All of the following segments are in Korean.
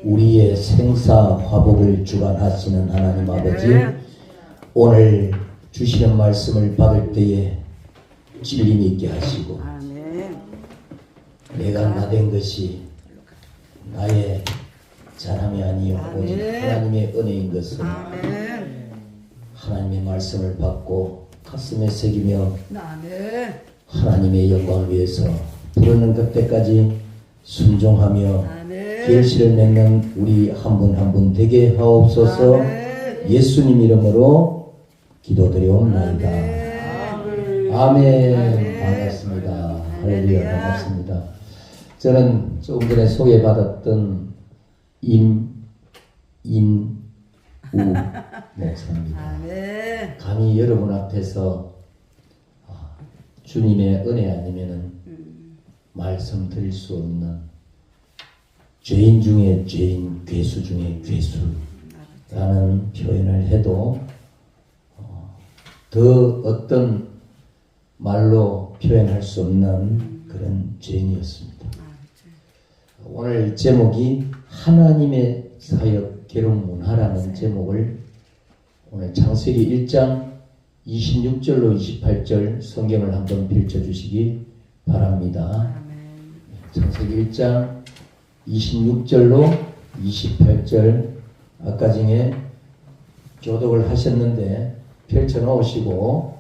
우리의 생사 화복을 주관하시는 하나님 아버지, 오늘 주시는 말씀을 받을 때에 진리 있게 하시고, 내가 나된 것이 나의 자랑이 아니요 오직 하나님의 은혜인 것을 하나님의 말씀을 받고 가슴에 새기며 하나님의 영광을 위해서 부르는 그때까지 순종하며 결실을 맺는 우리 한 분 한 분 되게 하옵소서. 예수님 이름으로 기도드리옵나이다. 아멘. 반갑습니다. 할렐루야. 반갑습니다. 저는 조금 전에 소개받았던 임인우 목사입니다. 감히 여러분 앞에서 주님의 은혜 아니면은 말씀 드릴 수 없는 죄인 중에 죄인, 괴수 중에 괴수라는 표현을 해도 더 어떤 말로 표현할 수 없는 그런 죄인이었습니다. 오늘 제목이 하나님의 사역 계룡 문화라는 제목을 오늘 창세기 1장 26절로 28절 성경을 한번 펼쳐주시기 바랍니다. 창세기 1장 26절로 28절 아까 중에 교독을 하셨는데 펼쳐놓으시고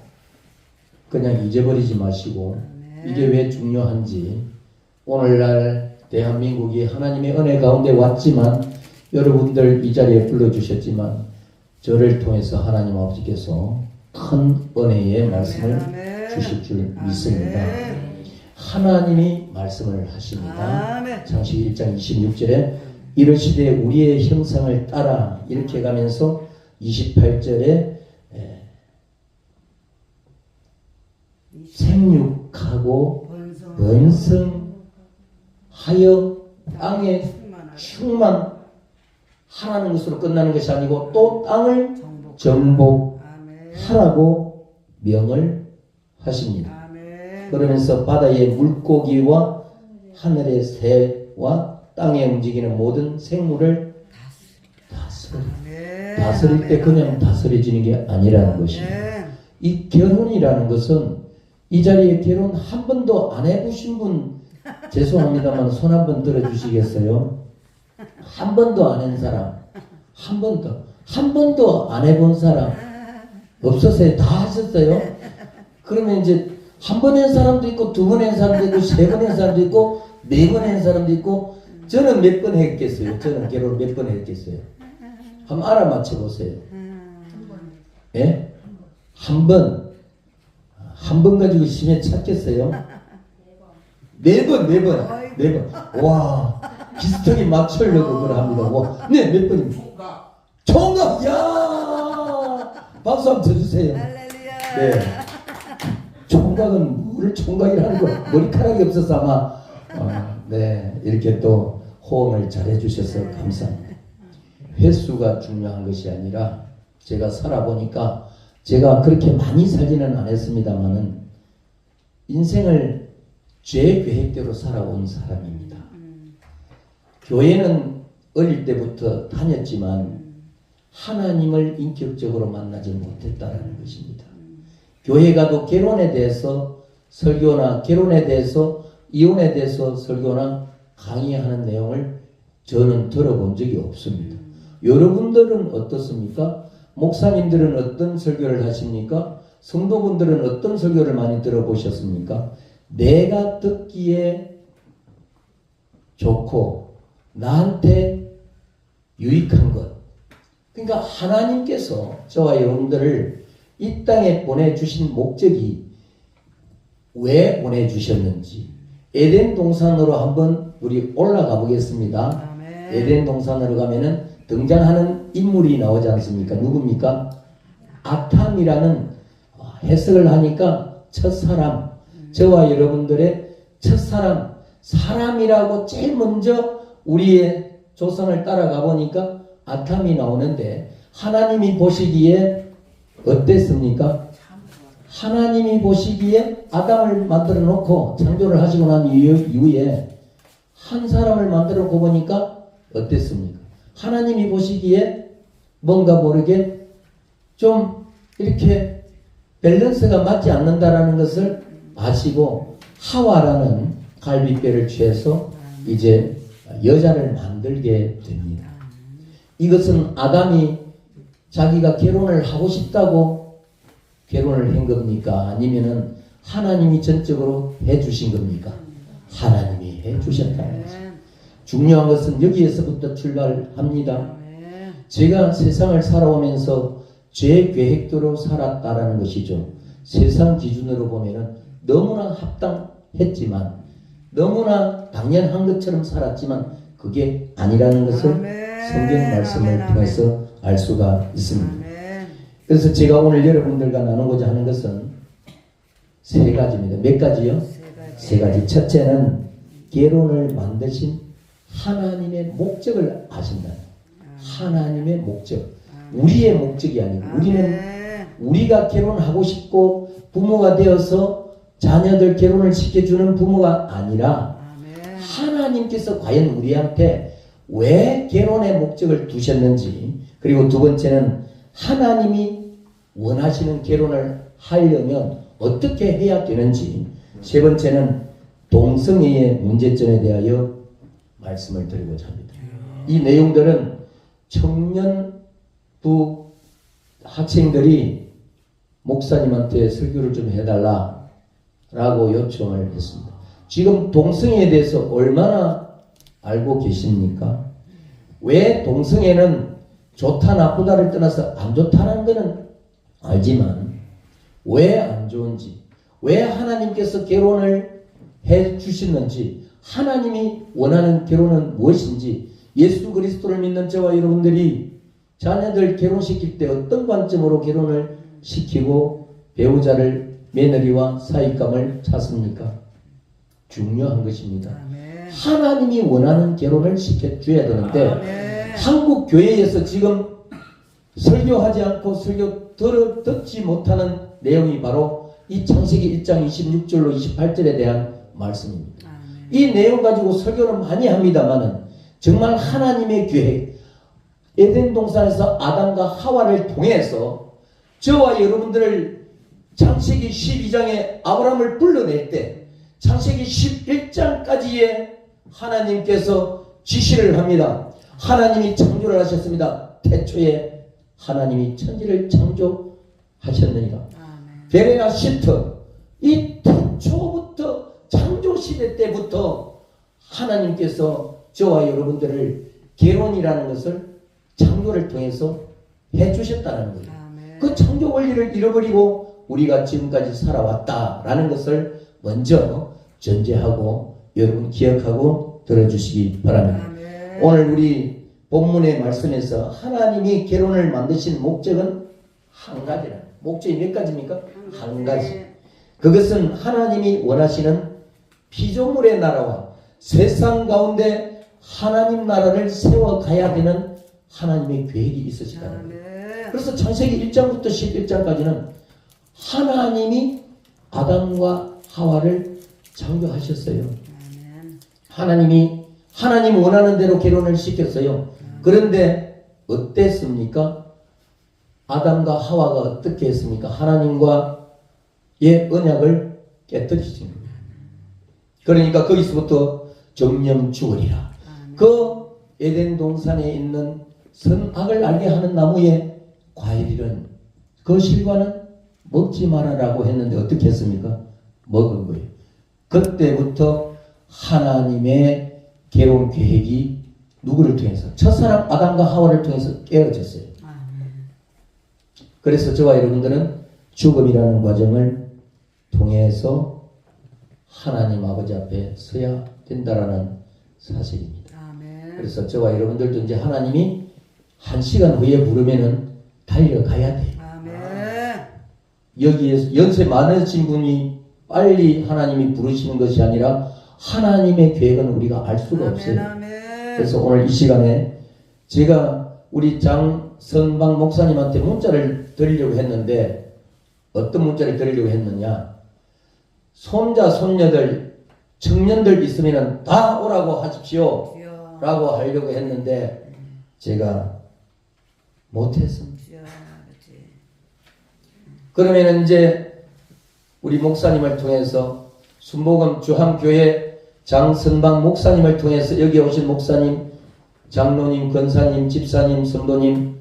그냥 잊어버리지 마시고 이게 왜 중요한지, 오늘날 대한민국이 하나님의 은혜 가운데 왔지만 여러분들 이 자리에 불러주셨지만 저를 통해서 하나님 아버지께서 큰 은혜의 말씀을 주실 줄 믿습니다. 하나님이 말씀을 하십니다. 창세기 1장 26절에 이르시되 우리의 형상을 따라 이렇게 가면서 28절에 생육하고 번성하여 땅에 충만하라는 것으로 끝나는 것이 아니고 또 땅을 정복하라고 명을 하십니다. 그러면서 바다의 물고기와 하늘의 새와 땅에 움직이는 모든 생물을 다스릴 때 그냥 다스려지는 게 아니라는 것입니다. 이 결혼이라는 것은 이 자리에 결혼 한 번도 안 해보신 분 죄송합니다만 손 한 번 들어주시겠어요? 한 번도 안 한 사람, 한 번도 안 해본 사람 없었어요? 다 하셨어요? 그러면 이제 한 번 한 사람도 있고 두 번 한 사람도 있고 세 번 한 사람도 있고 네 번 한 사람도 있고, 저는 몇 번 했겠어요? 저는 결혼 몇 번 했겠어요? 한번 알아맞혀 보세요. 예? 한 번 가지고 심해 찾겠어요? 네 번. 와, 비슷하게 맞추려고 그걸 합니다. 와, 네, 몇 번입니까? 총각! 야! 박수 한번 쳐주세요. 네. 총각은 뭘 총각이라는 거, 머리카락이 없어서 아마, 네, 이렇게 또 호응을 잘 해주셔서 감사합니다. 횟수가 중요한 것이 아니라 제가 살아보니까 제가 그렇게 많이 살지는 않았습니다만은 인생을 죄 계획대로 살아온 사람입니다. 교회는 어릴 때부터 다녔지만 하나님을 인격적으로 만나지 못했다는 것입니다. 교회 가도 결혼에 대해서 설교나 결혼에 대해서 이혼에 대해서 설교나 강의하는 내용을 저는 들어본 적이 없습니다. 여러분들은 어떻습니까? 목사님들은 어떤 설교를 하십니까? 성도분들은 어떤 설교를 많이 들어보셨습니까? 내가 듣기에 좋고 나한테 유익한 것. 그러니까 하나님께서 저와 여러분들을 이 땅에 보내주신 목적이 왜 보내주셨는지 에덴 동산으로 한번 우리 올라가 보겠습니다. 에덴 동산으로 가면은 등장하는 인물이 나오지 않습니까? 누굽니까? 아담이라는 해석을 하니까 첫사람, 저와 여러분들의 첫사람, 사람이라고 제일 먼저 우리의 조상을 따라가 보니까 아담이 나오는데, 하나님이 보시기에 어땠습니까? 하나님이 보시기에 아담을 만들어 놓고 창조를 하시고 난 이후에 한 사람을 만들어 놓고 보니까 어땠습니까? 하나님이 보시기에 뭔가 모르게 좀 이렇게 밸런스가 맞지 않는다라는 것을 아시고 하와라는 갈빗뼈를 취해서 이제 여자를 만들게 됩니다. 이것은 아담이 자기가 결혼을 하고 싶다고 결혼을 한 겁니까? 아니면은 하나님이 전적으로 해주신 겁니까? 하나님이 해주셨다는 거죠. 중요한 것은 여기에서부터 출발합니다. 제가 세상을 살아오면서 제 계획대로 살았다라는 것이죠. 세상 기준으로 보면은 너무나 합당했지만, 너무나 당연한 것처럼 살았지만 그게 아니라는 것을 성경 말씀을 통해서 알 수가 있습니다. 그래서 제가 오늘 여러분들과 나누고자 하는 것은 세 가지입니다. 몇 가지요? 세 가지. 첫째는 결혼을 만드신 하나님의 목적을 아신다. 하나님의 목적. 우리의 목적이 아니고, 우리는 우리가 결혼하고 싶고 부모가 되어서 자녀들 결혼을 시켜주는 부모가 아니라 하나님께서 과연 우리한테 왜 결혼의 목적을 두셨는지, 그리고 두 번째는 하나님이 원하시는 결혼을 하려면 어떻게 해야 되는지, 세 번째는 동성애의 문제점에 대하여 말씀을 드리고자 합니다. 이 내용들은 청년부 학생들이 목사님한테 설교를 좀 해달라라고 요청을 했습니다. 지금 동성애에 대해서 얼마나 알고 계십니까? 왜 동성애는 좋다 나쁘다를 떠나서 안 좋다는 것은 알지만 왜 안 좋은지, 왜 하나님께서 결혼을 해 주시는지, 하나님이 원하는 결혼은 무엇인지, 예수 그리스도를 믿는 저와 여러분들이 자녀들 결혼시킬 때 어떤 관점으로 결혼을 시키고 배우자를, 며느리와 사익감을 찾습니까? 중요한 것입니다. 하나님이 원하는 결혼을 시켜줘야 되는데 한국 교회에서 지금 설교하지 않고 설교 듣지 못하는 내용이 바로 이 창세기 1장 26절로 28절에 대한 말씀입니다. 이 내용 가지고 설교는 많이 합니다만은 정말 하나님의 계획, 에덴 동산에서 아담과 하와를 통해서 저와 여러분들을 창세기 12장에 아브라함을 불러낼 때 창세기 11장까지의 하나님께서 지시를 합니다. 하나님이 창조를 하셨습니다. 태초에 하나님이 천지를 창조하셨느니라. 베레아 시트, 이 태초부터 창조시대 때부터 하나님께서 저와 여러분들을 결혼이라는 것을 창조를 통해서 해주셨다는 거예요. 그 창조 원리를 잃어버리고 우리가 지금까지 살아왔다라는 것을 먼저 전제하고 여러분 기억하고 들어주시기 바랍니다. 오늘 우리 본문의 말씀에서 하나님이 결혼을 만드신 목적은 한 가지라. 목적이 몇 가지입니까? 한 가지. 그것은 하나님이 원하시는 피조물의 나라와 세상 가운데 하나님 나라를 세워가야 되는 하나님의 계획이 있으시다는 거예요. 그래서 창세기 1장부터 11장까지는 하나님이 아담과 하와를 창조하셨어요. 하나님 원하는 대로 결혼을 시켰어요. 그런데 어땠습니까? 아담과 하와가 어떻게 했습니까? 하나님과의 언약을 깨뜨리신 겁니다. 그러니까 거기서부터 정령주월이라. 그 에덴 동산에 있는 선악을 알게 하는 나무의 과일은 그 실과는 먹지 말아라고 했는데 어떻게 했습니까? 먹은 거예요. 그때부터 하나님의 결혼 계획이 누구를 통해서? 첫사람 아담과 하와를 통해서 깨어졌어요. 그래서 저와 여러분들은 죽음이라는 과정을 통해서 하나님 아버지 앞에 서야 된다라는 사실입니다. 그래서 저와 여러분들도 이제 하나님이 1시간 후에 부르면은 달려가야 돼요. 여기에서 연세 많으신 분이 빨리 하나님이 부르시는 것이 아니라 하나님의 계획은 우리가 알 수가 없어요. 그래서 오늘 이 시간에 제가 우리 장선방 목사님한테 문자를 드리려고 했는데 어떤 문자를 드리려고 했느냐, 손자 손녀들 청년들 있으면 다 오라고 하십시오 라고 하려고 했는데 제가 못했습니다. 그러면 이제 우리 목사님을 통해서 순복음 주함교회 장선방 목사님을 통해서 여기 오신 목사님, 장로님, 권사님, 집사님, 성도님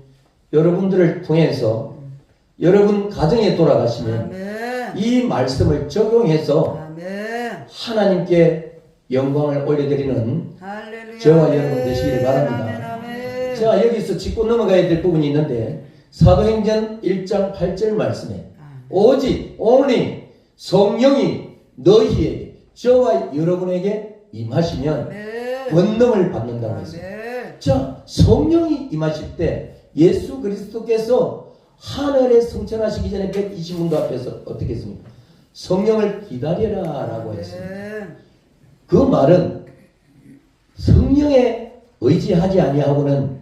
여러분들을 통해서 여러분 가정에 돌아가시면 이 말씀을 적용해서 하나님께 영광을 올려드리는 저와 여러분 되시기를 바랍니다. 자, 여기서 짚고 넘어가야 될 부분이 있는데 사도행전 1장 8절 말씀에 오직 only 성령이 너희에게 저와 여러분에게 임하시면 권능을 받는다고 했습니다. 자, 성령이 임하실 때 예수 그리스도께서 하늘에 승천하시기 전에 120문도 앞에서 어떻게 했습니까? 성령을 기다려라 라고 했습니다. 그 말은 성령에 의지하지 아니하고는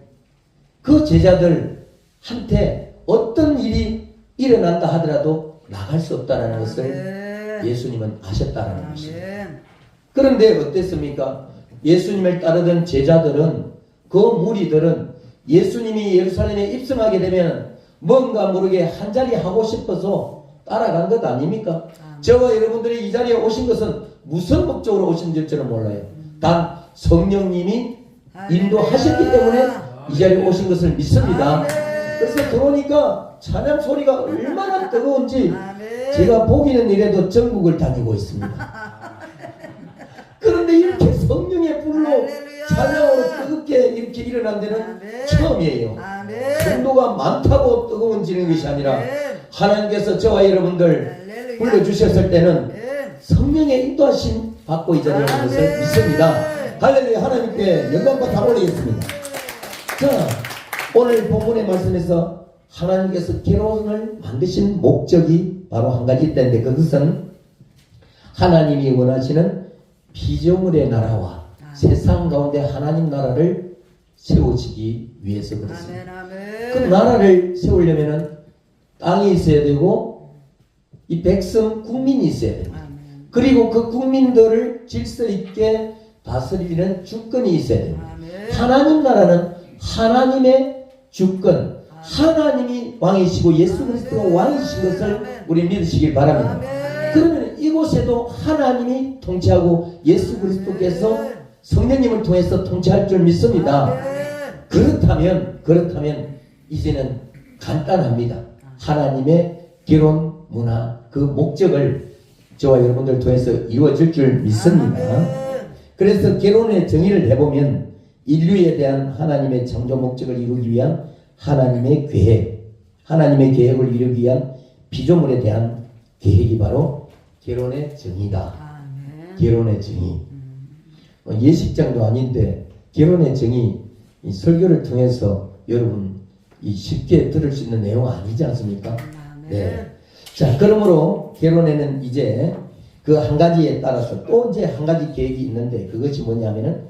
그 제자들한테 어떤 일이 일어난다 하더라도 나갈 수 없다는 것을 예수님은 아셨다는 것입니다. 그런데 어땠습니까? 예수님을 따르던 제자들은 그 무리들은 예수님이 예루살렘에 입성하게 되면 뭔가 모르게 한 자리 하고 싶어서 따라간 것 아닙니까? 저와 여러분들이 이 자리에 오신 것은 무슨 목적으로 오신 줄은 몰라요. 단 성령님이 인도하셨기 때문에 이 자리에 오신 것을 믿습니다. 그래서 들어오니까 찬양 소리가 얼마나 뜨거운지 제가 보기는 이래도 전국을 다니고 있습니다. 그런데 이렇게 성령의 불로 찬양으로 뜨겁게 이렇게 일어난 데는 처음이에요. 성도가 많다고 뜨거워지는 것이 아니라 하나님께서 저와 여러분들 불러주셨을 때는 성령의 인도하심 받고 이 자리에 오는 것을 믿습니다. 할렐루야. 하나님께 영광과 다 올리겠습니다. 자, 오늘 본문의 말씀에서 하나님께서 결혼을 만드신 목적이 바로 한 가지 있다는데 그것은 하나님이 원하시는 피조물의 나라와 세상 가운데 하나님 나라를 세우시기 위해서 그렇습니다. 그 나라를 세우려면 땅이 있어야 되고 이 백성 국민이 있어야 됩니다. 그리고 그 국민들을 질서 있게 다스리는 주권이 있어야 됩니다. 하나님 나라는 하나님의 주권, 하나님이 왕이시고 예수 그리스도가 왕이신 것을 우리 믿으시길 바랍니다. 그러면 이곳에도 하나님이 통치하고 예수 그리스도께서 성령님을 통해서 통치할 줄 믿습니다. 그렇다면 이제는 간단합니다. 하나님의 결혼 문화 그 목적을 저와 여러분들 통해서 이루어질 줄 믿습니다. 그래서 결혼의 정의를 해보면 인류에 대한 하나님의 창조 목적을 이루기 위한 하나님의 계획, 하나님의 계획을 이루기 위한 피조물에 대한 계획이 바로 결혼의 정의다. 결혼의 정의. 예식장도 아닌데 결혼의 정의 이 설교를 통해서 여러분 쉽게 들을 수 있는 내용 아니지 않습니까? 네. 자, 그러므로 결혼에는 이제 그 한 가지에 따라서 또 이제 한 가지 계획이 있는데 그것이 뭐냐면은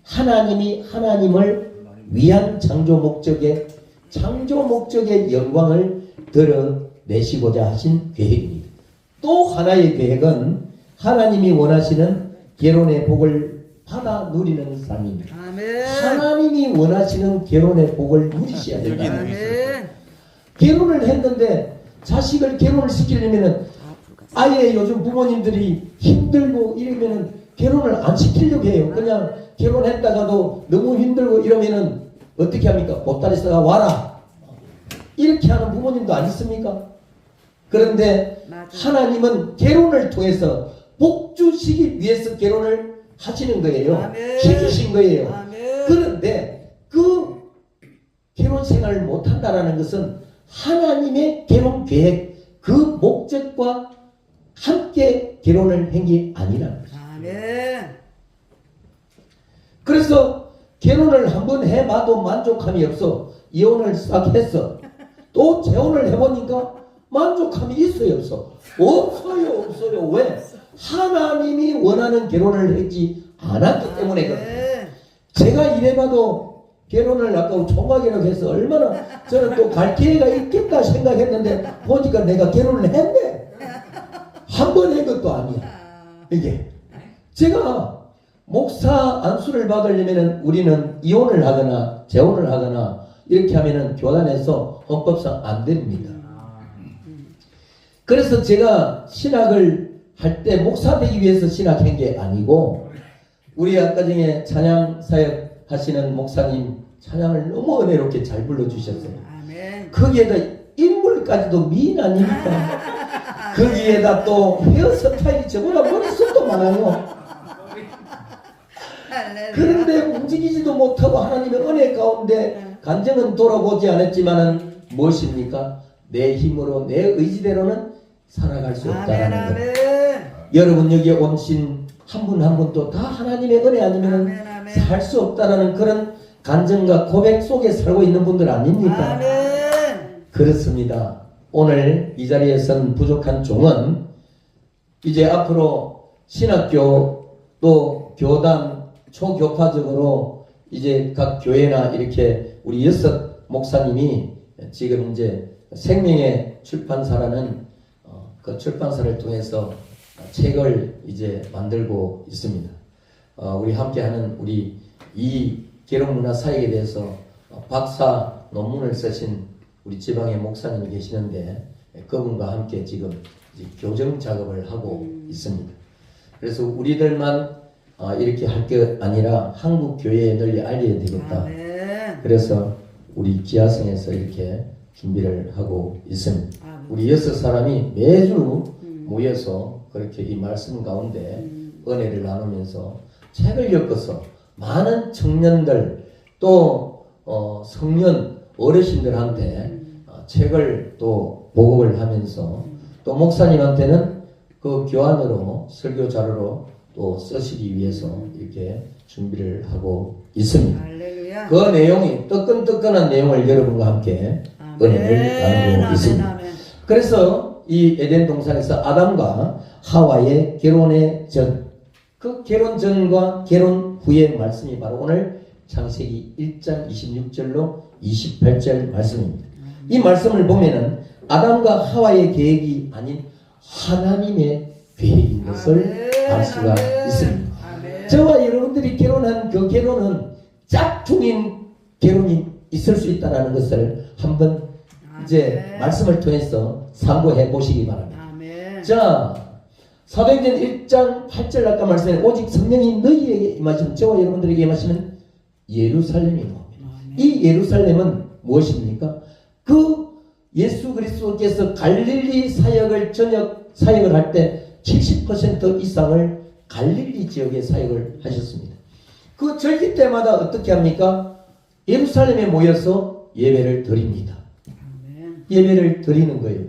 하나님이 하나님을 위한 창조 목적의 영광을 드러내시고자 하신 계획입니다. 또 하나의 계획은 하나님이 원하시는 결혼의 복을 받아 누리는 삶입니다. 하나님이 원하시는 결혼의 복을 누리셔야 된다는 것입니다. 결혼을 했는데 자식을 결혼을 시키려면 아예 요즘 부모님들이 힘들고 이러면은 결혼을 안 시키려고 해요. 그냥 결혼했다가도 너무 힘들고 이러면은 어떻게 합니까? 보따리싸가 와라. 이렇게 하는 부모님도 안 있습니까? 그런데 하나님은 결혼을 통해서 복 주시기 위해서 결혼을 하시는 거예요. 시키신 거예요. 그런데 그 결혼 생활을 못한다라는 것은 하나님의 결혼 계획, 그 목적과 함께 결혼을 한 게 아니라는 거죠. 그래서 결혼을 한번 해봐도 만족함이 없어. 이혼을 싹 했어. 또 재혼을 해보니까 만족함이 있어요, 없어? 없어요. 왜? 하나님이 원하는 결혼을 하지 않았기 때문에 그래요. 제가 이래봐도 결혼을 아까 총각이라고 해서 얼마나 저는 또 갈 기회가 있겠다 생각했는데 보니까 내가 결혼을 했네. 한 번 한 것도 아니야. 이게 제가 목사 안수를 받으려면 우리는 이혼을 하거나 재혼을 하거나 이렇게 하면은 교단에서 헌법상 안 됩니다. 그래서 제가 신학을 할 때 목사 되기 위해서 신학한 게 아니고, 우리 아까 전에 찬양 사역 하시는 목사님 찬양을 너무 은혜롭게 잘 불러주셨어요. 아멘. 거기에다 인물까지도 미인 아닙니까? 거기에다 또 헤어스타일이 저보다 머릿속도 많아요. 그런데 움직이지도 못하고 하나님의 은혜 가운데 간증은 돌아보지 않았지만은 무엇입니까? 내 힘으로 내 의지대로는 살아갈 수 없다라는 것. 여러분 여기에 오신 한 분 한 분도 다 하나님의 은혜 아니면 살 수 없다라는 그런 간증과 고백 속에 살고 있는 분들 아닙니까? 아멘. 그렇습니다. 오늘 이 자리에 선 부족한 종은 이제 앞으로 신학교 또 교단 초교파적으로 이제 각 교회나 이렇게 우리 6 목사님이 지금 이제 생명의 출판사라는 그 출판사를 통해서 책을 이제 만들고 있습니다. 우리 함께하는 우리 이 결혼문화 사역에 대해서 박사 논문을 쓰신 우리 지방의 목사님이 계시는데 그분과 함께 지금 이제 교정 작업을 하고 있습니다. 그래서 우리들만 이렇게 할 게 아니라 한국 교회에 널리 알려야 되겠다. 아멘. 그래서 우리 기아성에서 이렇게 준비를 하고 있습니다. 우리 6 사람이 매주 모여서 그렇게 이 말씀 가운데 은혜를 나누면서 책을 엮어서 많은 청년들 또 성년 어르신들한테 책을 또 보급을 하면서 또 목사님한테는 그 교환으로 설교 자료로 또 쓰시기 위해서 이렇게 준비를 하고 있습니다. 할렐루야. 그 내용이 뜨끈뜨끈한 내용을 여러분과 함께 은혜를 나누고 있습니다. 그래서 이 에덴 동산에서 아담과 하와의 결혼의 전, 그 결혼 전과 결혼 후의 말씀이 바로 오늘 창세기 1장 26절로 28절 말씀입니다. 이 말씀을 보면은 아담과 하와의 계획이 아닌 하나님의 계획인 것을 알 수가 있습니다. 저와 여러분들이 결혼한 그 결혼은 짝퉁인 결혼이 있을 수 있다는 것을 한번 이제 말씀을 통해서 참고해 보시기 바랍니다. 자, 사도행전 1장 8절 아까 말씀에 오직 성령이 너희에게 임하시면 저와 여러분들에게 임하시면 예루살렘이 나옵니다. 이 예루살렘은 무엇입니까? 그 예수 그리스도께서 갈릴리 사역을 전역 사역을 할 때 70% 이상을 갈릴리 지역에 사역을 하셨습니다. 그 절기 때마다 어떻게 합니까? 예루살렘에 모여서 예배를 드립니다. 예배를 드리는 거예요.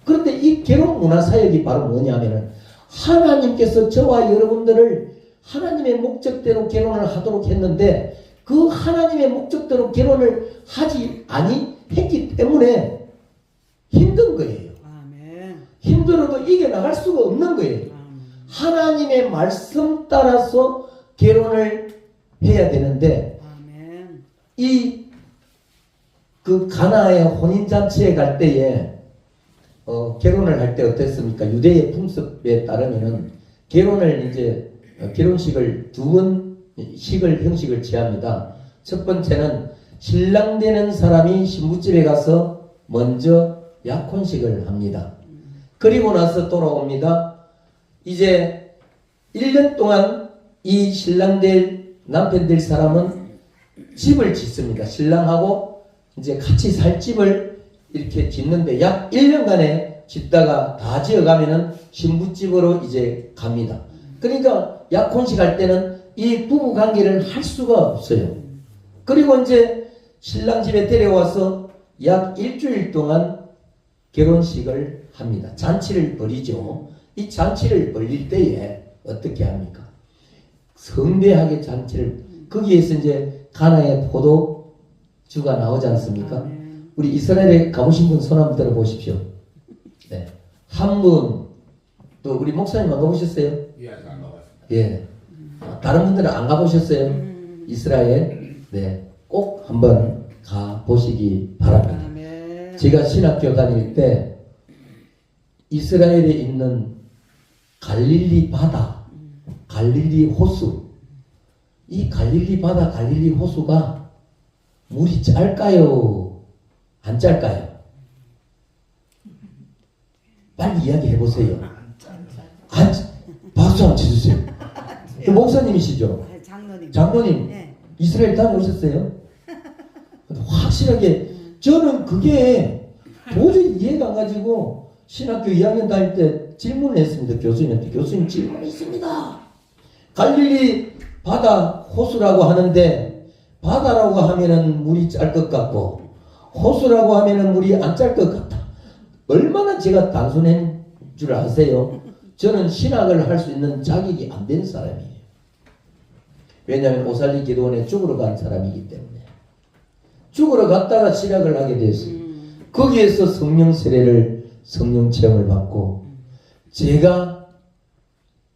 그런데 이 결혼 문화 사역이 바로 뭐냐면은 하나님께서 저와 여러분들을 하나님의 목적대로 결혼을 하도록 했는데 그 하나님의 목적대로 결혼을 하지 했기 때문에 힘든 거예요. 힘들어도 이겨나갈 수가 없는 거예요. 하나님의 말씀 따라서 결혼을 해야 되는데 이 그 가나의 혼인잔치에 갈 때에 결혼을 할 때 어땠습니까? 유대의 풍습에 따르면은 결혼을 이제 결혼식을 두 번 형식을 취합니다. 첫 번째는 신랑 되는 사람이 신부집에 가서 먼저 약혼식을 합니다. 그리고 나서 돌아옵니다. 이제 1년 동안 이 신랑 될 남편 될 사람은 집을 짓습니다. 신랑하고 이제 같이 살 집을 이렇게 짓는데 약 1년간에 짓다가 다 지어가면은 신부집으로 이제 갑니다. 그러니까 약혼식 할 때는 이 부부 관계를 할 수가 없어요. 그리고 이제 신랑 집에 데려와서 약 일주일 동안 결혼식을 합니다. 잔치를 벌이죠. 이 잔치를 벌릴 때에 어떻게 합니까? 성대하게 잔치를, 거기에서 이제 가나의 포도주가 나오지 않습니까? 우리 이스라엘에 가보신 분 손 한번 들어보십시오. 네. 한 분, 또 우리 목사님 안 가보셨어요? 예, 안 가봤습니다. 예. 다른 분들은 안 가보셨어요? 이스라엘? 네. 꼭 한번 가보시기 바랍니다. 제가 신학교 다닐 때 이스라엘에 있는 갈릴리 바다, 갈릴리 호수, 이 갈릴리 바다, 갈릴리 호수가 물이 짤까요? 안 짤까요? 빨리 이야기해 보세요. 박수 한번 쳐주세요. 그 목사님이시죠? 장로님. 장로님, 예. 이스라엘 다녀오셨어요? 확실하게 저는 그게 도저히 이해가 안 가지고 신학교 2학년 다닐 때 질문을 했습니다. 교수님한테. 교수님 질문이 있습니다. 갈릴리 바다 호수라고 하는데 바다라고 하면은 물이 짤 것 같고 호수라고 하면은 물이 안 짤 것 같다. 얼마나 제가 단순한 줄 아세요? 저는 신학을 할 수 있는 자격이 안 된 사람이에요. 왜냐하면 오살리 기도원에 죽으러 간 사람이기 때문에. 죽으러 갔다가 신학을 하게 됐어요. 거기에서 성령 세례를, 성령 체험을 받고 제가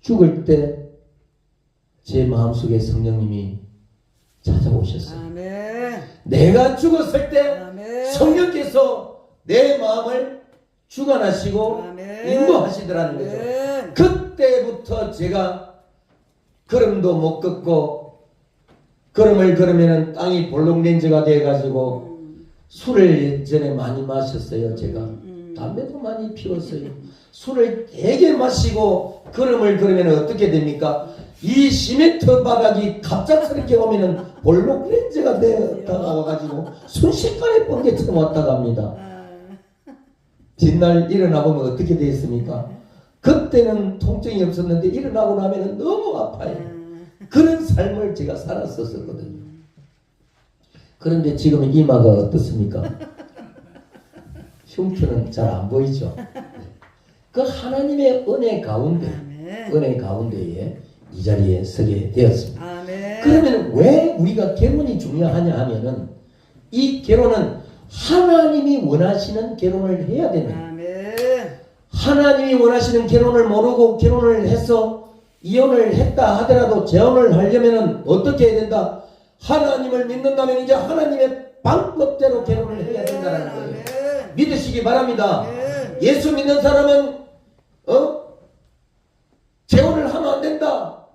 죽을 때 제 마음속에 성령님이 찾아오셨어요. 아멘. 내가 죽었을 때 아멘. 성령께서 내 마음을 주관하시고 아멘. 인도하시더라는 거죠. 아멘. 그때부터 제가 걸음도 못 걷고 걸음을 걸으면 땅이 볼록렌즈가 돼가지고 술을 예전에 많이 마셨어요. 제가 담배도 많이 피웠어요. 술을 되게 마시고 걸음을 걸으면 어떻게 됩니까? 이 시멘트 바닥이 갑작스럽게 오면은 볼록렌즈가 되었다가 와가지고 순식간에 번개처럼 왔다 갑니다. 뒷날 일어나 보면 어떻게 되었습니까? 그때는 통증이 없었는데 일어나고 나면 너무 아파요. 그런 삶을 제가 살았었거든요. 그런데 지금은 이마가 어떻습니까? 흉터는 잘 안 보이죠? 그 하나님의 은혜 가운데, 은혜 가운데에 이 자리에 서게 되었습니다. 아멘. 그러면 왜 우리가 결혼이 중요하냐 하면은 이 결혼은 하나님이 원하시는 결혼을 해야 되는 거예요. 아멘. 하나님이 원하시는 결혼을 모르고 결혼을 해서 이혼을 했다 하더라도 재혼을 하려면 어떻게 해야 된다? 하나님을 믿는다면 이제 하나님의 방법대로 결혼을 해야 된다는 거예요. 아멘. 믿으시기 바랍니다. 아멘. 예수 믿는 사람은 재혼을 하면 안 된다.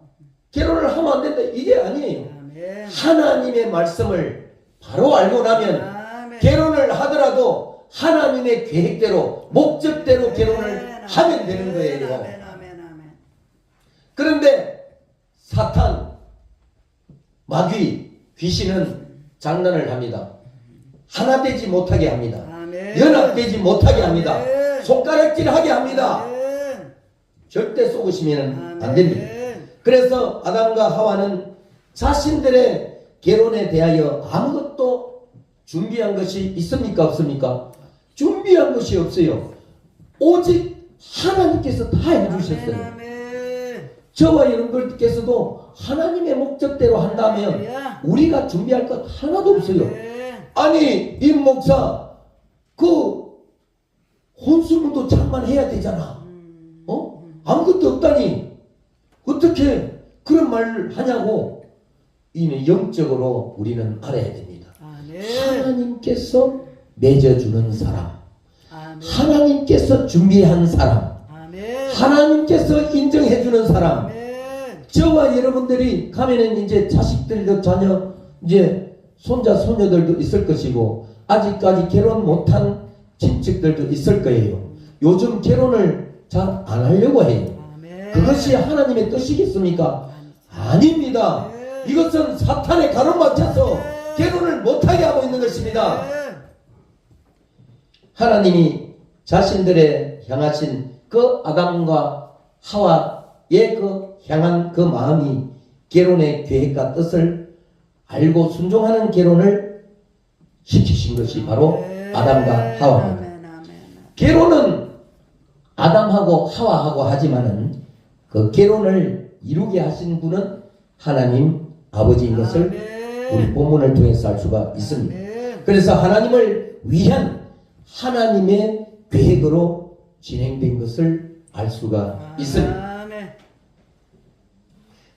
결혼을 하면 안 된다. 이게 아니에요. 아멘. 하나님의 말씀을 바로 알고 나면 아멘. 결혼을 하더라도 하나님의 계획대로 목적대로 결혼을 하면 되는 거예요. 아멘. 아멘. 아멘. 그런데 사탄, 마귀, 귀신은 장난을 합니다. 하나 되지 못하게 합니다. 아멘. 연합되지 못하게 합니다. 아멘. 손가락질하게 합니다. 아멘. 절대 쏘시면 안 아멘. 됩니다. 그래서 아담과 하와는 자신들의 결혼에 대하여 아무것도 준비한 것이 있습니까? 없습니까? 준비한 것이 없어요. 오직 하나님께서 다 해주셨어요. 아멘. 저와 여러분들께서도 하나님의 목적대로 한다면 할렐루야. 우리가 준비할 것 하나도 없어요. 아멘. 아니 임 목사 그 혼수문도 잠만 해야 되잖아. 아무것도 없다니 어떻게 그런 말을 하냐고. 이미 영적으로 우리는 알아야 됩니다. 아멘. 하나님께서 맺어주는 사람, 아멘. 하나님께서 준비한 사람, 아멘. 하나님께서 인정해주는 사람. 아멘. 저와 여러분들이 가면은 이제 자식들도 자녀 이제 손자 손녀들도 있을 것이고 아직까지 결혼 못한 친척들도 있을 거예요. 요즘 결혼을 잘 안 하려고 해요. 아멘. 그것이 하나님의 뜻이겠습니까? 아닙니다. 이것은 사탄의 가로막혀서 결혼을 못하게 하고 있는 것입니다. 하나님이 자신들의 향하신 그 아담과 하와의 그 향한 그 마음이 결혼의 계획과 뜻을 알고 순종하는 결혼을 시키신 것이 바로 아담과 하와입니다. 결혼은 아담하고 하와하고 하지만은 그 결혼을 이루게 하신 분은 하나님 아버지인 것을 우리 본문을 통해서 알 수가 있습니다. 그래서 하나님을 위한 하나님의 계획으로 진행된 것을 알 수가 있습니다.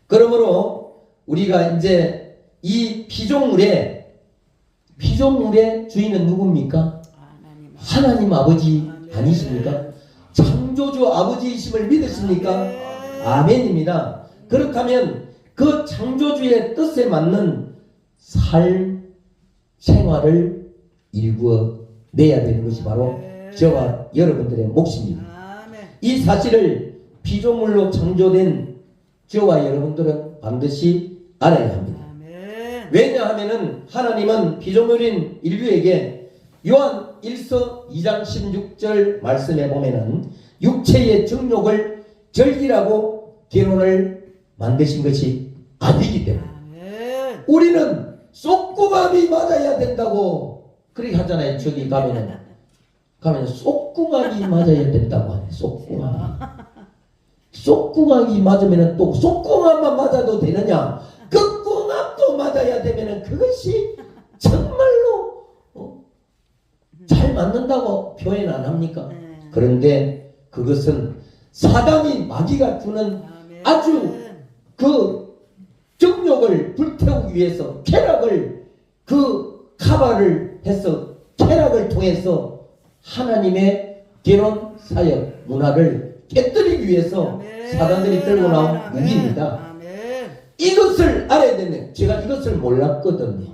그러므로 우리가 이제 이 피조물의 주인은 누굽니까? 하나님 아버지 아니십니까? 창조주 아버지이심을 믿으십니까? 아멘입니다. 그렇다면 그 창조주의 뜻에 맞는 삶 생활을 일구어 내야 되는 것이 바로 저와 여러분들의 몫입니다. 아멘. 이 사실을 피조물로 창조된 저와 여러분들은 반드시 알아야 합니다. 아멘. 왜냐하면은 하나님은 피조물인 인류에게 요한 1서 2장 16절 말씀에 보면은 육체의 정욕을 즐기라고 결혼을 만드신 것이 아니기 때문에 아멘. 우리는 쏙구맘이 맞아야 된다고 그렇게 하잖아요. 저기 가면 쏙구맘이 맞아야 된다고 하네. 쏙구맘이 맞으면 또 쏙구맘만 맞아도 되느냐? 끝구맘도 맞아야 되면 그것이 정말로 잘 맞는다고 표현 안 합니까? 그런데 그것은 사단이 마귀가 주는 아멘. 아주 그 정욕을 불태우기 위해서 쾌락을 그 카바를 해서 쾌락을 통해서 하나님의 결혼 사역 문화를 깨뜨리기 위해서 아멘. 사단들이 들고 나온 아멘. 무기입니다. 아멘. 이것을 알아야 되네. 제가 이것을 몰랐거든요.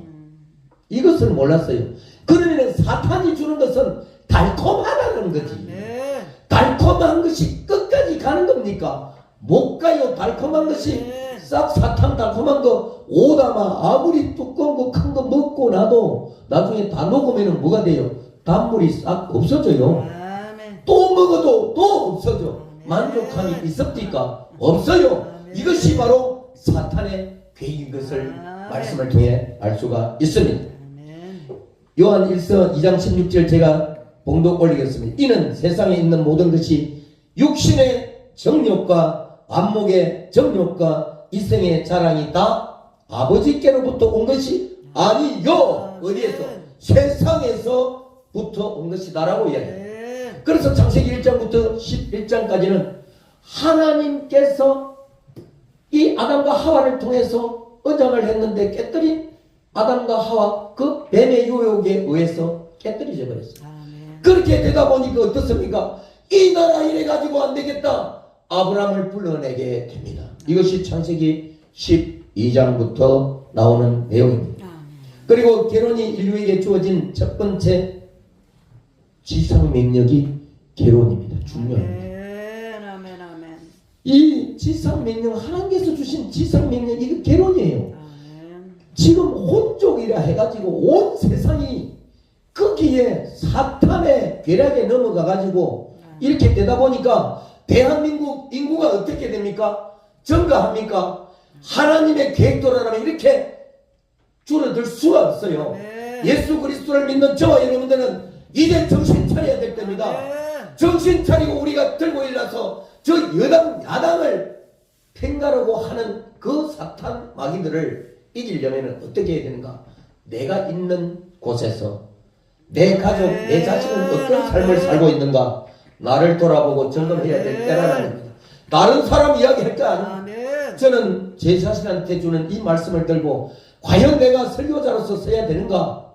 이것을 몰랐어요. 그러면 사탄이 주는 것은 달콤하다는 거지. 아멘. 달콤한 것이 끝까지 가는 겁니까? 못 가요. 달콤한 것이 싹 사탕 달콤한 거 오다마 아무리 두꺼운 거 큰 거 먹고 나도 나중에 다 녹으면 뭐가 돼요? 단물이 싹 없어져요. 아멘. 또 먹어도 또 없어져. 만족함이 있습니까? 없어요. 이것이 바로 사탄의 계획인 것을 말씀을 통해 알 수가 있습니다. 아멘. 요한 1서 2장 16절 제가 봉독 올리겠습니다. 이는 세상에 있는 모든 것이 육신의 정욕과 안목의 정욕과 이생의 자랑이 다 아버지께로부터 온 것이 아니요. 어디에서? 세상에서부터 온 것이다라고 이야기해요. 그래서 창세기 1장부터 11장까지는 하나님께서 이 아담과 하와를 통해서 언약을 했는데 깨뜨린 아담과 하와 그 뱀의 유혹에 의해서 깨뜨려져 버렸어요. 아멘. 그렇게 되다 보니까 어떻습니까? 이 나라 이래 가지고 안 되겠다. 아브라함을 불러내게 됩니다. 이것이 창세기 12장부터 나오는 내용입니다. 아멘. 그리고 결혼이 인류에게 주어진 첫 번째 지상명령이 결혼입니다. 중요합니다. 아멘. 아멘. 아멘. 이 지상명령, 하나님께서 주신 지상명령, 이거 결혼이에요. 아멘. 지금 혼족이라 해가지고 온 세상이 거기에 사탄의 괴락에 넘어가가지고 이렇게 되다 보니까 대한민국 인구가 어떻게 됩니까? 증가합니까? 하나님의 계획대로라면 이렇게 줄어들 수가 없어요. 아멘. 예수 그리스도를 믿는 저와 여러분들은 이제 정신 차려야 될 때입니다. 아멘. 정신 차리고 우리가 들고 일어나서 저 여당 야당을 팽가르고 하는 그 사탄 마귀들을 이기려면 어떻게 해야 되는가? 내가 있는 곳에서 내 가족, 내 자식은 어떤 삶을 살고 있는가? 나를 돌아보고 점검해야 될 때라는 겁니다. 다른 사람 이야기할 거 아니에요. 아멘. 저는 제 자신한테 주는 이 말씀을 들고 과연 내가 설교자로서 써야 되는가?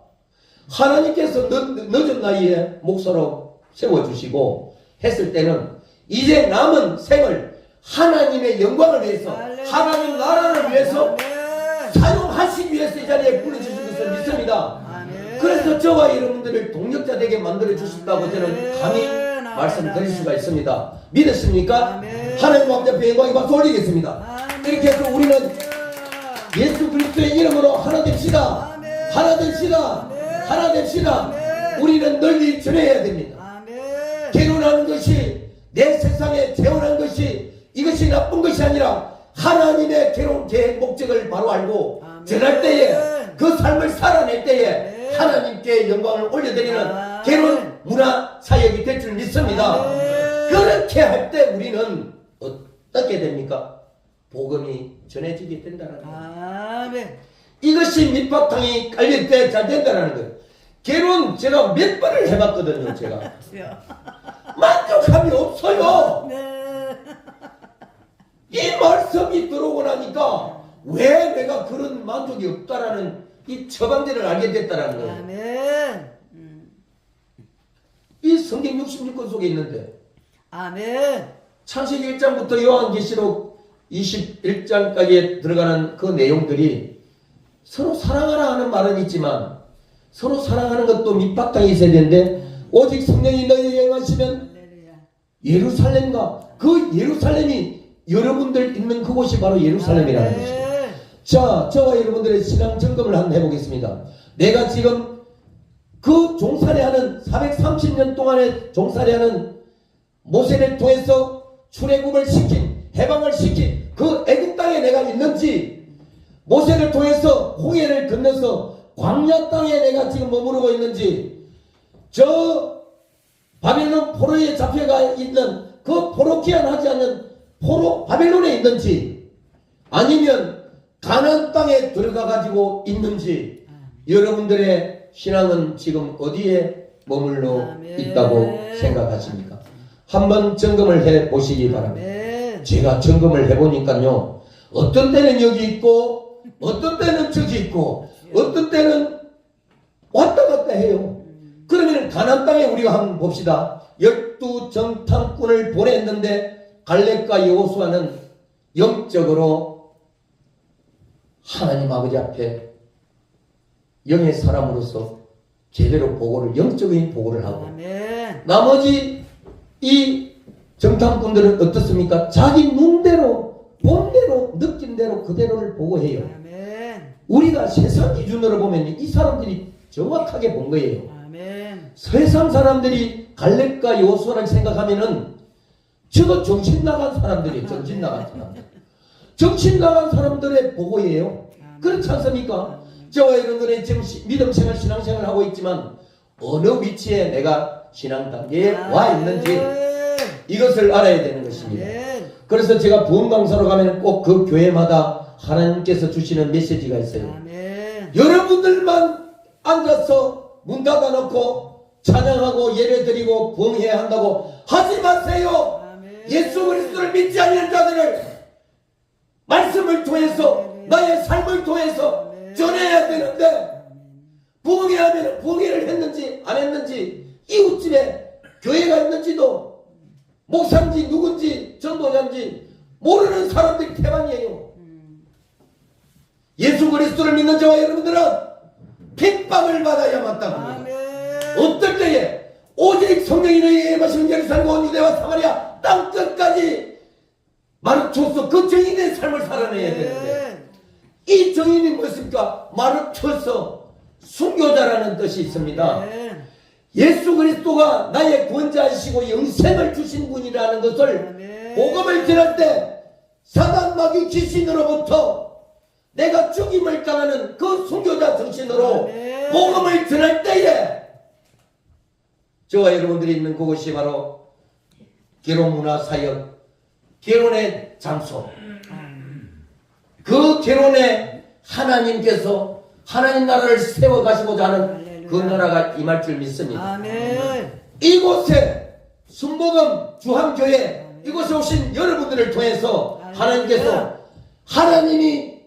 하나님께서 늦은 나이에 목사로 세워주시고 했을 때는 이제 남은 생을 하나님의 영광을 위해서, 하나님 나라를 위해서 사용하시기 위해서 이 자리에 불러주신 것을 믿습니다. 아멘. 그래서 저와 여러분들을 동력자 되게 만들어 주신다고 저는 감히 말씀드릴 수가 있습니다. 믿으십니까? 아멘. 하나님 왕자 앞에 영광의 박수 올리겠습니다. 아멘. 이렇게 해서 우리는 예수 그리스도의 이름으로 하나 됩시다. 아멘. 하나 됩시다. 아멘. 하나 됩시다. 아멘. 우리는 널리 전해야 됩니다. 아멘. 결혼하는 것이 내 세상에 재혼한 것이 이것이 나쁜 것이 아니라 하나님의 결혼 계획 목적을 바로 알고 아멘. 전할 때에 그 삶을 살아낼 때에 아멘. 하나님께 영광을 올려드리는 아멘. 결혼 문화 사역이 될 줄 믿습니다. 아멘. 그렇게 할 때 우리는 어떻게 됩니까? 복음이 전해지게 된다는 거예요. 아멘. 이것이 밑바탕이 깔릴 때 잘 된다는 거예요. 결혼 제가 몇 번을 해봤거든요. 제가 만족함이 없어요. 네. 이 말씀이 들어오고 나니까 왜 내가 그런 만족이 없다라는 이 처방전을 알게 됐다는 거예요. 아멘. 이 성경 66권 속에 있는데 아멘. 창세기 1장부터 요한계시록 21장까지 들어가는 그 내용들이 서로 사랑하라 하는 말은 있지만 서로 사랑하는 것도 밑바탕이 있어야 되는데 오직 성령이 너희에게 임하시면 할렐루야. 예루살렘과 그 예루살렘이 여러분들 있는 그곳이 바로 예루살렘이라는 것입니다. 아멘. 자, 저와 여러분들의 신앙 점검을 한번 해보겠습니다. 내가 지금 그 종살이하는 430년 동안의 종살이하는 모세를 통해서 출애굽을 시킨 해방을 시킨 그 애굽 땅에 내가 있는지 모세를 통해서 홍해를 건너서 광야 땅에 내가 지금 머무르고 있는지 저 바벨론 포로에 잡혀가 있는 그 포로기한하지 않는 포로 바벨론에 있는지 아니면 가나안 땅에 들어가 가지고 있는지 여러분들의 신앙은 지금 어디에 머물러 아멘. 있다고 생각하십니까? 한번 점검을 해 보시기 바랍니다. 아멘. 제가 점검을 해보니까요, 어떤 때는 여기 있고 어떤 때는 저기 있고 어떤 때는 왔다 갔다 해요. 그러면 가나안 땅에 우리가 한번 봅시다. 12정탐꾼을 보냈는데 갈렙과 여호수아는 영적으로 하나님 아버지 앞에 영의 사람으로서 제대로 보고를 영적인 보고를 하고 아멘. 나머지 이 정탐꾼들은 어떻습니까? 자기 눈대로 본대로 느낀 대로 그대로를 보고해요. 아멘. 우리가 세상 기준으로 보면 이 사람들이 정확하게 본 거예요. 아멘. 세상 사람들이 갈렙과 여호수아를 생각하면은 저거 정신 나간 사람들이에요. 정신 나간 사람들. 정신 나간 사람들의 보고예요. 그렇지 않습니까? 저와 여러분들의 지금 믿음생활 신앙생활을 하고 있지만 어느 위치에 내가 신앙 단계에 와 있는지 이것을 알아야 되는 것입니다. 아멘. 그래서 제가 부흥 강사로 가면 꼭 그 교회마다 하나님께서 주시는 메시지가 있어요. 아멘. 여러분들만 앉아서 문 닫아놓고 찬양하고 예배드리고 부흥해야 한다고 하지 마세요. 아멘. 예수 그리스도를 믿지 않는 자들을 말씀을 통해서 나의 삶을 통해서 전해야 되는데 부흥해야 하면 부흥회를 했는지 안 했는지 이웃집에 교회가 있는지도 목사인지 누군지 전도자인지 모르는 사람들이 태반이에요. 예수 그리스도를 믿는 저와 여러분들은 핍박을 받아야 마땅합니다. 아멘. 어떨 때에 오직 성령이 너희에게 임하시는 예루살렘과 온 유대와 사마리아 땅끝까지 마르쳐서 그 정인의 삶을 살아내야 되는데 이 정인이 무엇입니까? 마르쳐서 순교자라는 뜻이 있습니다. 아멘. 예수 그리스도가 나의 구원자이시고 영생을 주신 분이라는 것을 아멘. 복음을 전할 때 사단 마귀 귀신으로부터 내가 죽임을 당하는 그 순교자 정신으로 아멘. 복음을 전할 때에 저와 여러분들이 있는 그곳이 바로 결혼문화사역 결혼의 장소 그 결혼에 하나님께서 하나님 나라를 세워가시고자 하는 그 나라가 임할 줄 믿습니다. 아멘. 이곳에 순복음 주한교회 이곳에 오신 여러분들을 통해서 하나님께서 하나님이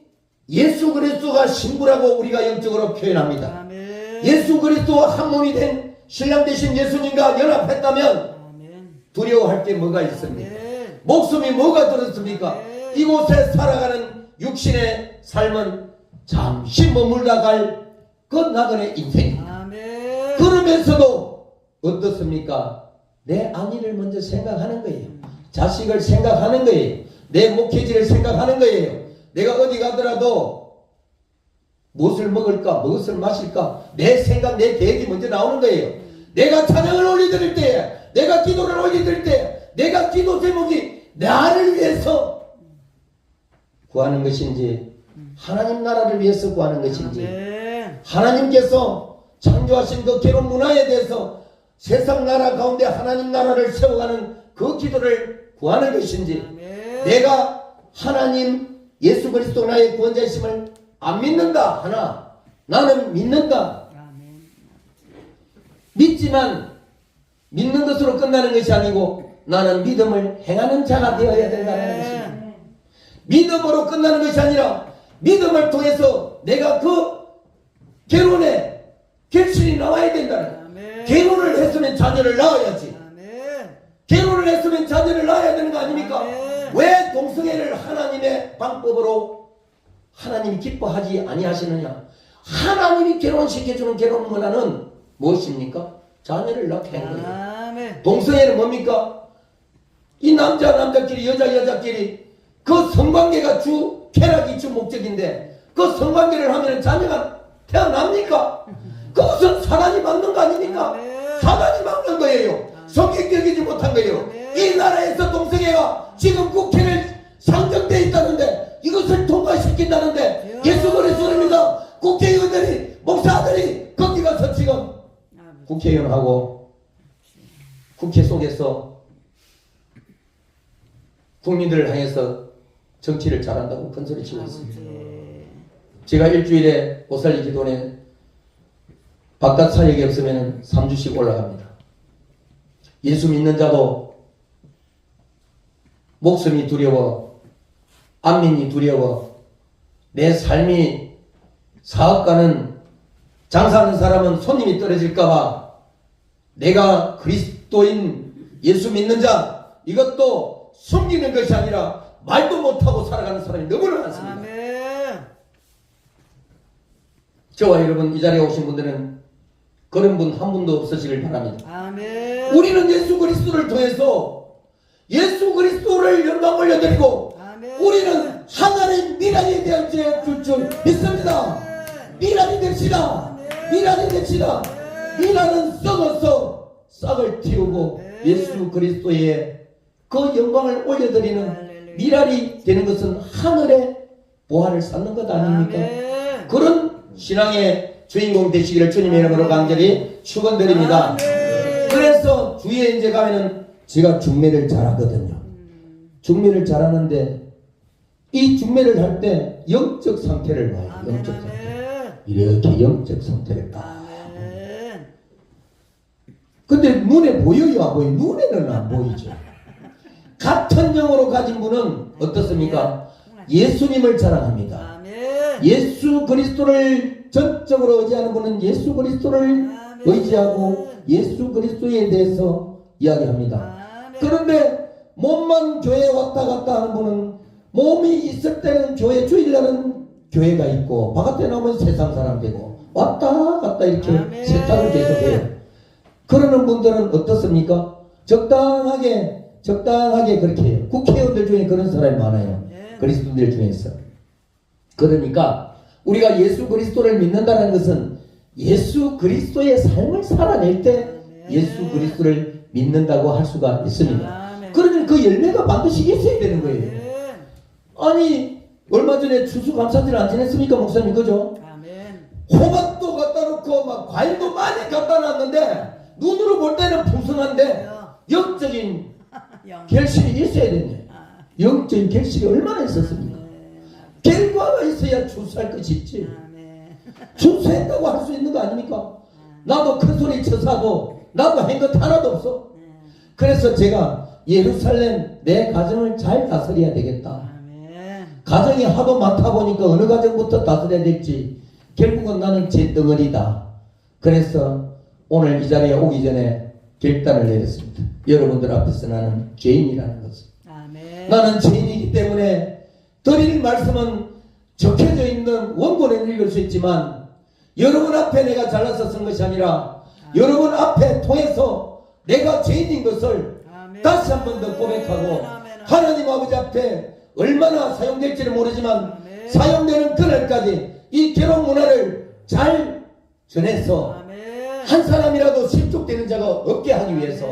예수 그리스도가 신부라고 우리가 영적으로 표현합니다. 아멘. 예수 그리스도와 한 몸이 된 신랑 되신 예수님과 연합했다면 아멘. 두려워할 게 뭐가 있습니까? 아멘. 목숨이 뭐가 들었습니까? 아멘. 이곳에 살아가는 육신의 삶은 잠시 머물다 갈 그 나그네 인생입니다. 아멘. 그러면서도 어떻습니까? 내 아이를 먼저 생각하는 거예요. 자식을 생각하는 거예요. 내 목회지를 생각하는 거예요. 내가 어디 가더라도 무엇을 먹을까, 무엇을 마실까, 내 생각, 내 계획이 먼저 나오는 거예요. 내가 찬양을 올려드릴 때, 내가 기도를 올려드릴 때, 내가 기도 제목이 나를 위해서 구하는 것인지, 하나님 나라를 위해서 구하는 것인지, 아멘. 하나님께서 창조하신 그 결혼 문화에 대해서 세상 나라 가운데 하나님 나라를 세워가는 그 기도를 구하는 것인지, 아멘. 내가 하나님 예수 그리스도 나의 구원자이심을 안 믿는다 하나 나는 믿는다. 아멘. 믿지만 믿는 것으로 끝나는 것이 아니고 나는 믿음을 행하는 자가 되어야 된다는 것입니다. 믿음으로 끝나는 것이 아니라 믿음을 통해서 내가 그 결혼에 결실이 나와야 된다는 거예요. 아멘. 결혼을 했으면 자녀를 낳아야지. 아멘. 결혼을 했으면 자녀를 낳아야 되는 거 아닙니까? 아멘. 왜 동성애를 하나님의 방법으로 하나님이 기뻐하지 아니하시느냐? 하나님이 결혼시켜주는 결혼 문화는 무엇입니까? 자녀를 낳게 하는 거예요. 아멘. 동성애는 뭡니까? 이 남자끼리 여자끼리 그 성관계가 주 쾌락이 주 목적인데 그 성관계를 하면 자녀가 태어납니까? 그것은 사단이 막는 거 아닙니까? 사단이 막는 거예요. 성경적이지 못한 거예요. 이 나라에서 동성애가 지금 국회를 상정되어 있다는데 이것을 통과시킨다는데 예수 그리스도입니다. 국회의원들이 목사들이 거기 가서 지금 국회의원하고 국회 속에서 국민들을 향해서 정치를 잘한다고 큰소리 치고 있습니다. 제가 일주일에 보살리 기도원에 바깥 사역이 없으면 3주씩 올라갑니다. 예수 믿는 자도 목숨이 두려워, 안민이 두려워, 내 삶이 사업가는 장사하는 사람은 손님이 떨어질까봐 내가 그리스도인 예수 믿는 자 이것도 숨기는 것이 아니라 말도 못하고 살아가는 사람이 너무나 많습니다. 아멘. 저와 여러분 이 자리에 오신 분들은 그런 분 한 분도 없으시길 바랍니다. 아멘. 우리는 예수 그리스도를 통해서 예수 그리스도를 영광 올려드리고 아멘. 우리는 하나님의 미랄이 되어질 줄 믿습니다. 미랄이 됩시다. 미랄이 됩시다. 미랄은 썩어서 싹을 틔우고 예수 그리스도의 그 영광을 올려드리는 미랄이 되는 것은 하늘의 보화를 쌓는 것 아닙니까? 아멘. 그런 신앙의 주인공 되시기를 주님의 이름으로 간절히 축원드립니다. 그래서 주위에 이제 가면은 제가 중매를 잘하거든요. 중매를 잘하는데 이 중매를 할 때 영적 상태를 봐요. 영적 상태. 이렇게 영적 상태를 봐. 아멘. 근데 눈에 보여요, 안 보여요? 눈에는 안 보이죠. 같은 영으로 가진 분은 어떻습니까? 예수님을 자랑합니다. 아멘. 예수 그리스도를 전적으로 의지하는 분은 예수 그리스도를 의지하고 예수 그리스도에 대해서 이야기합니다. 그런데 몸만 교회에 왔다 갔다 하는 분은 몸이 있을 때는 교회 주일날은 교회가 있고 바깥에 나오면 세상 사람 되고 왔다 갔다 이렇게 세탁을 계속해요. 그러는 분들은 어떻습니까? 적당하게 그렇게 해요. 국회의원들 중에 그런 사람이 많아요. 그리스도인들 중에서. 그러니까 우리가 예수 그리스도를 믿는다는 것은 예수 그리스도의 삶을 살아낼 때 예수 그리스도를 믿는다고 할 수가 있습니다. 그러면 그 열매가 반드시 있어야 되는 거예요. 아니 얼마 전에 추수감사절 안 지냈습니까 목사님? 그죠? 호박도 갖다 놓고 막 과일도 많이 갖다 놨는데 눈으로 볼 때는 풍성한데 영적인 결실이 있어야 되네. 영적인 결실이 얼마나 있었습니까? 결과가 있어야 추수할 것이 있지. 추수했다고 할 수 있는 거 아닙니까? 나도 큰 소리 쳐사도 나도 한 것 하나도 없어. 그래서 제가 예루살렘 내 가정을 잘 다스려야 되겠다. 가정이 하도 많다 보니까 어느 가정부터 다스려야 될지 결국은 나는 제 덩어리다. 그래서 오늘 이 자리에 오기 전에 결단을 내렸습니다. 여러분들 앞에서 나는 죄인이라는 것을. 나는 죄인이기 때문에 드릴 말씀은 적혀져 있는 원고는 읽을 수 있지만 여러분 앞에 내가 잘나서 쓴 것이 아니라 여러분 앞에 통해서 내가 죄인인 것을 다시 한 번 더 고백하고 하나님 아버지 앞에 얼마나 사용될지는 모르지만 사용되는 그날까지 이 결혼 문화를 잘 전해서 한 사람이라도 실족되는 자가 없게 하기 위해서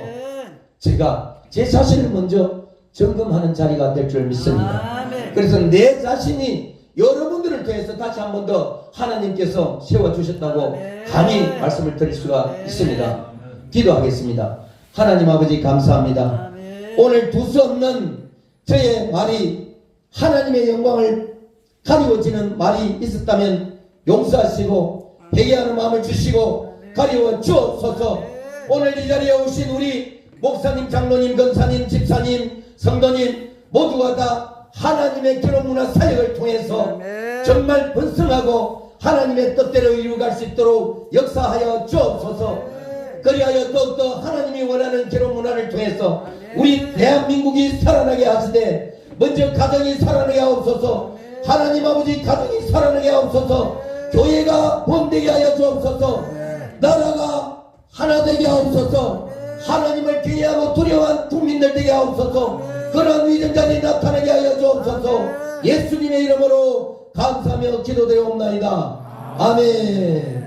제가 제 자신을 먼저 점검하는 자리가 될 줄 믿습니다. 그래서 내 자신이 여러분들을 통해서 다시 한 번 더 하나님께서 세워주셨다고 감히 말씀을 드릴 수가 있습니다. 기도하겠습니다. 하나님 아버지 감사합니다. 오늘 두서 없는 저의 말이 하나님의 영광을 가리워지는 말이 있었다면 용서하시고 회개하는 마음을 주시고 가리워 주옵소서. 오늘 이 자리에 오신 우리 목사님, 장로님, 권사님, 집사님, 성도님 모두가 다 하나님의 결혼 문화 사역을 통해서 정말 번성하고 하나님의 뜻대로 이루어갈 수 있도록 역사하여 주옵소서. 그리하여 더욱더 하나님이 원하는 결혼 문화를 통해서 우리 대한민국이 살아나게 하시되 먼저 가정이 살아나게 하옵소서. 하나님 아버지 가정이 살아나게 하옵소서. 교회가 본되게 하여 주옵소서. 나라가 하나 되게 하옵소서. 하나님을 경외하고 두려워한 국민들 되게 하옵소서. 그런 위정자들이 나타나게 하여 주옵소서. 예수님의 이름으로 감사하며 기도드려옵나이다. 아멘.